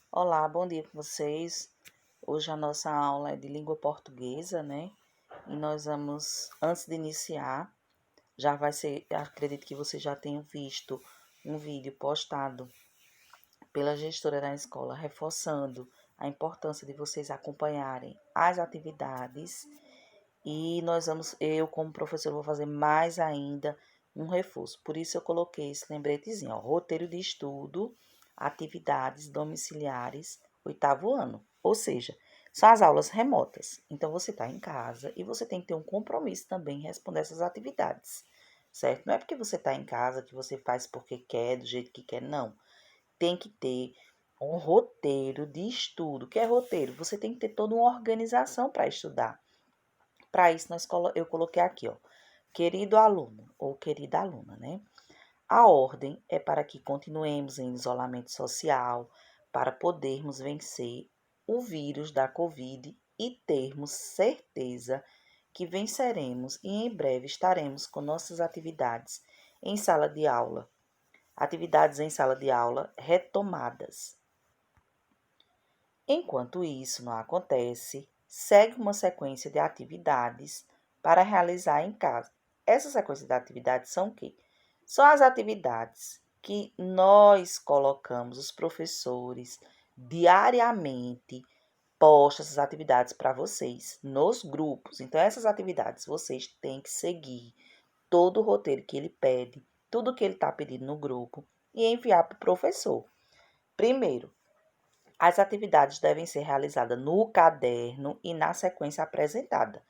Olá, bom dia com vocês. Hoje a nossa aula é de língua portuguesa, né? E nós vamos, antes de iniciar, já vai ser, acredito que vocês já tenham visto um vídeo postado pela gestora da escola, reforçando a importância de vocês acompanharem as atividades. E eu como professor, vou fazer mais ainda um reforço. Por isso eu coloquei esse lembretezinho, ó, roteiro de estudo, atividades domiciliares, 8º ano. Ou seja, são as aulas remotas. Então você está em casa e você tem que ter um compromisso também em responder essas atividades, certo? Não é porque você está em casa que você faz porque quer, do jeito que quer, não. Tem que ter um roteiro de estudo. O que é roteiro? Você tem que ter toda uma organização para estudar. Para isso, eu coloquei aqui, ó, querido aluno ou querida aluna, né? A ordem é para que continuemos em isolamento social, para podermos vencer o vírus da Covid e termos certeza que venceremos e em breve estaremos com nossas atividades em sala de aula, atividades em sala de aula retomadas. Enquanto isso não acontece, segue uma sequência de atividades para realizar em casa. Essa sequência de atividades são o quê? São as atividades que nós colocamos, os professores, diariamente, posta essas atividades para vocês nos grupos. Então, essas atividades vocês têm que seguir todo o roteiro que ele pede, tudo que ele está pedindo no grupo e enviar para o professor. Primeiro, as atividades devem ser realizadas no caderno e na sequência apresentada.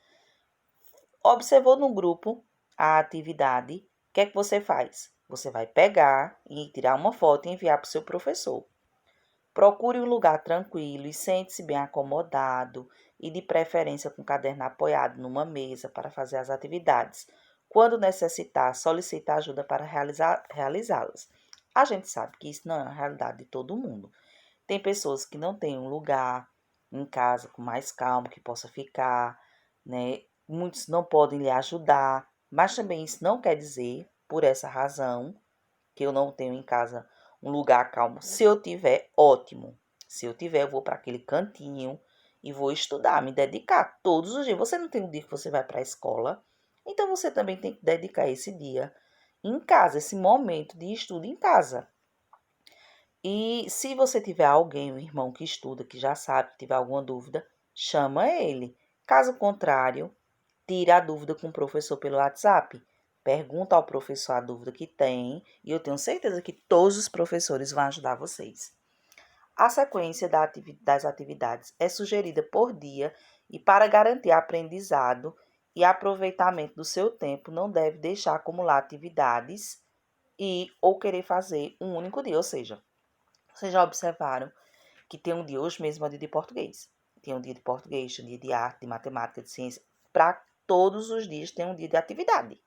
Observou no grupo a atividade, o que é que você faz? Você vai pegar e tirar uma foto e enviar para o seu professor. Procure um lugar tranquilo e sente-se bem acomodado e de preferência com o caderno apoiado numa mesa para fazer as atividades. Quando necessitar, solicite ajuda para realizá-las. A gente sabe que isso não é a realidade de todo mundo. Tem pessoas que não têm um lugar em casa com mais calma que possa ficar, né? Muitos não podem lhe ajudar, mas também isso não quer dizer, por essa razão, que eu não tenho em casa um lugar calmo. Se eu tiver, ótimo. Se eu tiver, eu vou para aquele cantinho e vou estudar, me dedicar todos os dias. Você não tem um dia que você vai para a escola, então você também tem que dedicar esse dia em casa, esse momento de estudo em casa. E se você tiver alguém, um irmão que estuda, que já sabe, que tiver alguma dúvida, chama ele. Caso contrário, tire a dúvida com o professor pelo WhatsApp. Pergunta ao professor a dúvida que tem e eu tenho certeza que todos os professores vão ajudar vocês. A sequência das atividades é sugerida por dia e para garantir aprendizado e aproveitamento do seu tempo, não deve deixar acumular atividades e ou querer fazer um único dia, ou seja, vocês já observaram que tem um dia, hoje mesmo é o dia de português. Tem um dia de português, tem um dia de arte, de matemática, de ciência. Para todos os dias tem um dia de atividade.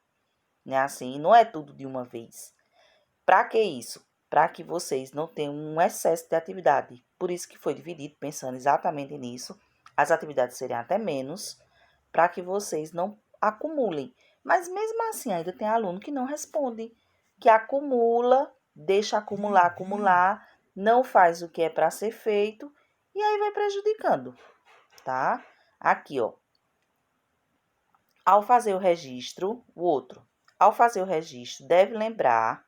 Né? Assim, não é tudo de uma vez. Para que isso? Para que vocês não tenham um excesso de atividade. Por isso que foi dividido, pensando exatamente nisso. As atividades seriam até menos, para que vocês não acumulem. Mas mesmo assim, ainda tem aluno que não responde, que acumula, deixa acumular, não faz o que é para ser feito e aí vai prejudicando, tá? Aqui, ó. Ao fazer o registro, ao fazer o registro, deve lembrar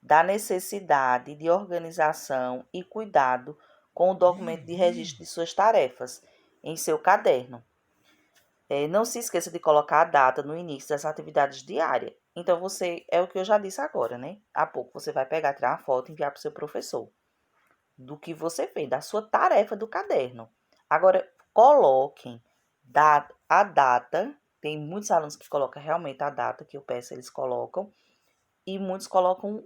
da necessidade de organização e cuidado com o documento de registro de suas tarefas em seu caderno. Não se esqueça de colocar a data no início das atividades diárias. Então, é o que eu já disse agora, né? Há pouco você vai pegar, tirar uma foto e enviar para o seu professor do que você fez, da sua tarefa do caderno. Agora, coloquem a data. Tem muitos alunos que colocam realmente a data que eu peço, eles colocam. E muitos colocam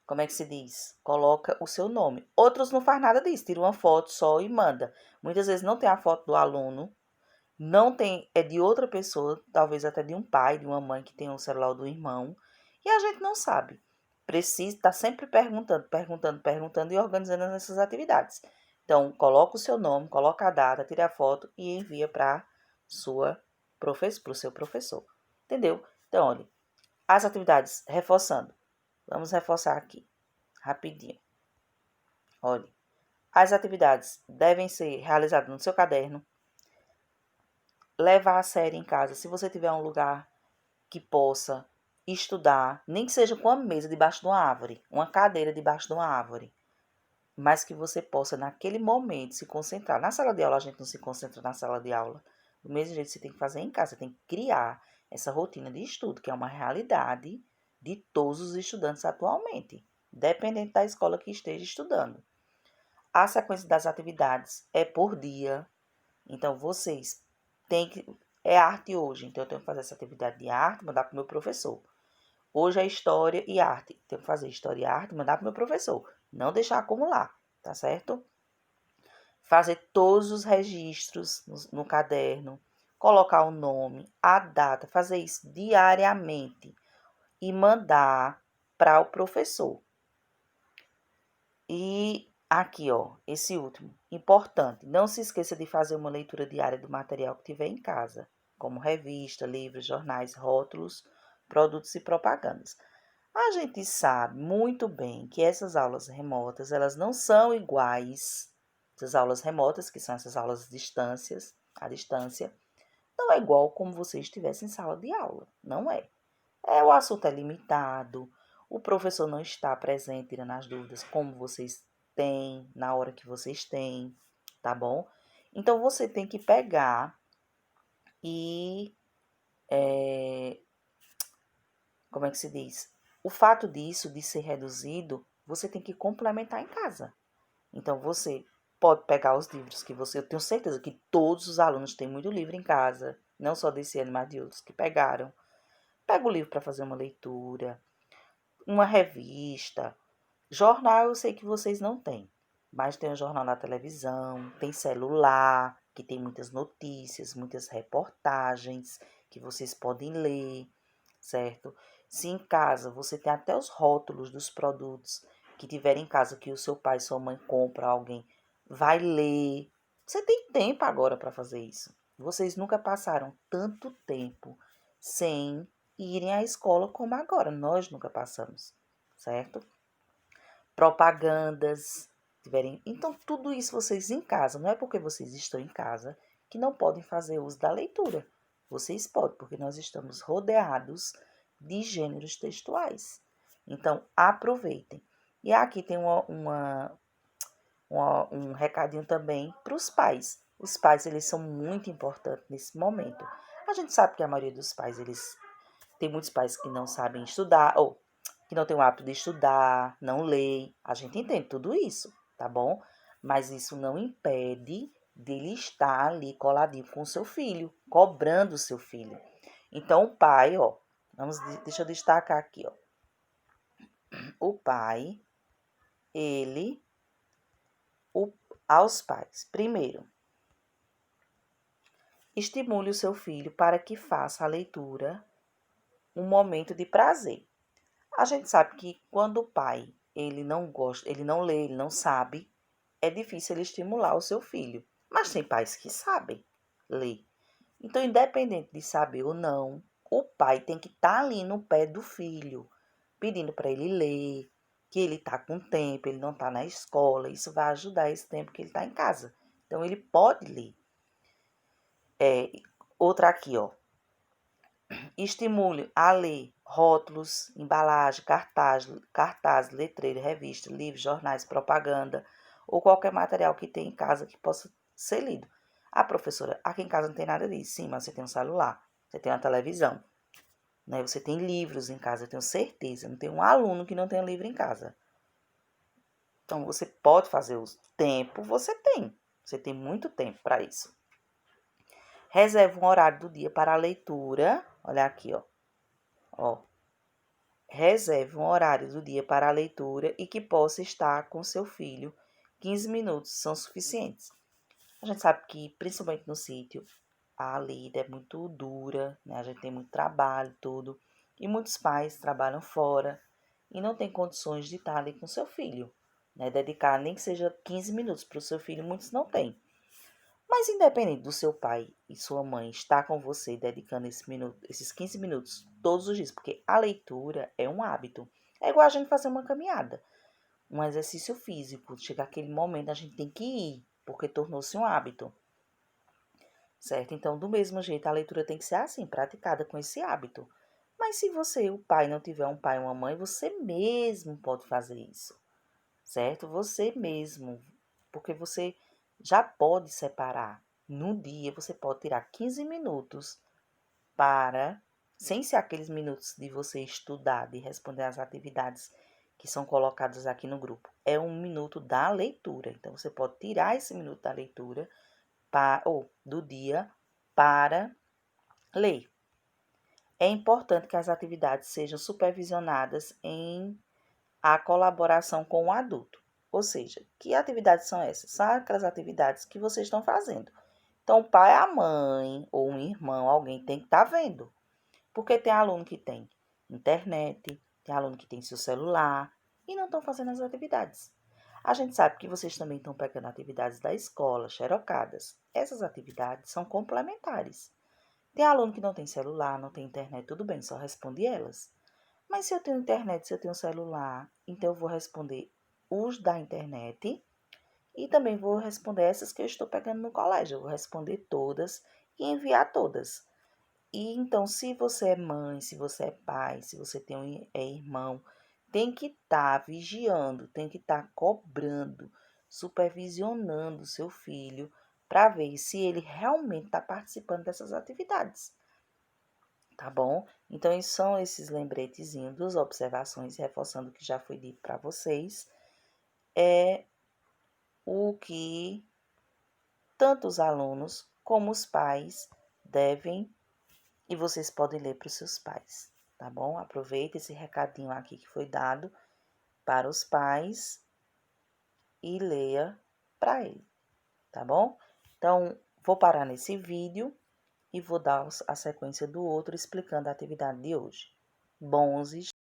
como é que se diz? Coloca o seu nome. Outros não faz nada disso, tira uma foto só e manda. Muitas vezes não tem a foto do aluno, não tem, é de outra pessoa, talvez até de um pai, de uma mãe que tem o celular do irmão, e a gente não sabe. Precisa estar sempre perguntando e organizando essas atividades. Então, coloca o seu nome, coloca a data, tira a foto e envia para o seu professor. Entendeu? Então, olha, as atividades, reforçando. Vamos reforçar aqui, rapidinho. Olha, as atividades devem ser realizadas no seu caderno, levar a sério em casa. Se você tiver um lugar que possa estudar, nem que seja com uma mesa debaixo de uma árvore, uma cadeira debaixo de uma árvore, mas que você possa, naquele momento, se concentrar. Na sala de aula, a gente não se concentra na sala de aula. Do mesmo jeito, você tem que fazer em casa, você tem que criar essa rotina de estudo, que é uma realidade de todos os estudantes atualmente, dependente da escola que esteja estudando. A sequência das atividades é por dia, então vocês têm que. É arte hoje, então eu tenho que fazer essa atividade de arte, mandar para o meu professor. Hoje é história e arte. Tenho que fazer história e arte, mandar para o meu professor. Não deixar acumular, tá certo? Fazer todos os registros no caderno, colocar o nome, a data, fazer isso diariamente e mandar para o professor. E aqui, ó, esse último, importante, não se esqueça de fazer uma leitura diária do material que tiver em casa, como revista, livros, jornais, rótulos, produtos e propagandas. A gente sabe muito bem que essas aulas remotas, elas não são iguais. Essas aulas remotas, que são essas aulas à distância, não é igual como você estivesse em sala de aula. Não é. O assunto é limitado, o professor não está presente tirando as dúvidas como vocês têm, na hora que vocês têm, tá bom? Então, você tem que pegar e como é que se diz? O fato disso, de ser reduzido, você tem que complementar em casa. Então, você pode pegar os livros que você... Eu tenho certeza que todos os alunos têm muito livro em casa, não só desse ano, mas de outros que pegaram. Pega o livro para fazer uma leitura, uma revista. Jornal eu sei que vocês não têm, mas tem o jornal na televisão, tem celular, que tem muitas notícias, muitas reportagens que vocês podem ler, certo? Se em casa você tem até os rótulos dos produtos que tiver em casa que o seu pai, sua mãe compra, alguém vai ler. Você tem tempo agora para fazer isso. Vocês nunca passaram tanto tempo sem irem à escola como agora. Nós nunca passamos, certo? Propagandas, tiverem. Então, tudo isso vocês em casa. Não é porque vocês estão em casa que não podem fazer uso da leitura. Vocês podem, porque nós estamos rodeados de gêneros textuais. Então, aproveitem. E aqui tem um recadinho também para os pais. Os pais, eles são muito importantes nesse momento. A gente sabe que a maioria dos pais, eles... Tem muitos pais que não sabem estudar, ou que não têm o hábito de estudar, não leem. A gente entende tudo isso, tá bom? Mas isso não impede dele estar ali coladinho com o seu filho, cobrando o seu filho. Então, o pai, ó, deixa eu destacar aqui, ó. O pai, ele, aos pais. Primeiro, estimule o seu filho para que faça a leitura um momento de prazer. A gente sabe que quando o pai, ele não gosta, ele não lê, ele não sabe, é difícil ele estimular o seu filho. Mas tem pais que sabem ler. Então, independente de saber ou não, o pai tem que estar ali no pé do filho, pedindo para ele ler, que ele está com tempo, ele não está na escola. Isso vai ajudar esse tempo que ele está em casa. Então, ele pode ler. Outra aqui, ó. Estimule a ler rótulos, embalagem, cartaz, letreiro, revista, livros, jornais, propaganda ou qualquer material que tenha em casa que possa ser lido. Ah, professora, aqui em casa não tem nada disso. Sim, mas você tem um celular, você tem uma televisão, né? Você tem livros em casa, eu tenho certeza. Não tem um aluno que não tenha livro em casa. Então, você pode fazer o tempo, você tem. Você tem muito tempo para isso. Reserve um horário do dia para a leitura. Olha aqui, ó. Reserve um horário do dia para a leitura e que possa estar com seu filho. 15 minutos são suficientes. A gente sabe que, principalmente no sítio, a lida é muito dura, né? A gente tem muito trabalho, tudo. E muitos pais trabalham fora e não têm condições de estar ali com seu filho, né? Dedicar nem que seja 15 minutos para o seu filho, muitos não têm. Mas independente do seu pai e sua mãe estar com você dedicando esses 15 minutos todos os dias, porque a leitura é um hábito. É igual a gente fazer uma caminhada. um exercício físico. Chega aquele momento, a gente tem que ir, porque tornou-se um hábito. Certo? Então, do mesmo jeito, a leitura tem que ser assim, praticada com esse hábito. Mas se você, o pai, não tiver um pai ou uma mãe, você mesmo pode fazer isso. Certo? Você mesmo. Porque você já pode separar. No dia, você pode tirar 15 minutos para, sem ser aqueles minutos de você estudar, de responder às atividades que são colocadas aqui no grupo. É um minuto da leitura. Então, você pode tirar esse minuto da leitura ou do dia para ler. É importante que as atividades sejam supervisionadas em a colaboração com o adulto. Ou seja, que atividades são essas? São aquelas atividades que vocês estão fazendo. Então, o pai, a mãe ou um irmão, alguém tem que estar vendo. Porque tem aluno que tem internet, tem aluno que tem seu celular e não estão fazendo as atividades. A gente sabe que vocês também estão pegando atividades da escola, xerocadas. Essas atividades são complementares. Tem aluno que não tem celular, não tem internet, tudo bem, só responde elas. Mas se eu tenho internet, se eu tenho celular, então eu vou responder os da internet e também vou responder essas que eu estou pegando no colégio. Eu vou responder todas e enviar todas. E então, se você é mãe, se você é pai, se você tem irmão, tem que estar vigiando, tem que estar cobrando, supervisionando o seu filho para ver se ele realmente está participando dessas atividades. Tá bom? Então, são esses lembretezinhos das observações, reforçando o que já foi dito para vocês, é o que tanto os alunos como os pais devem, e vocês podem ler para os seus pais, tá bom? Aproveita esse recadinho aqui que foi dado para os pais e leia para ele, tá bom? Então, vou parar nesse vídeo e vou dar a sequência do outro explicando a atividade de hoje. Bons estudos!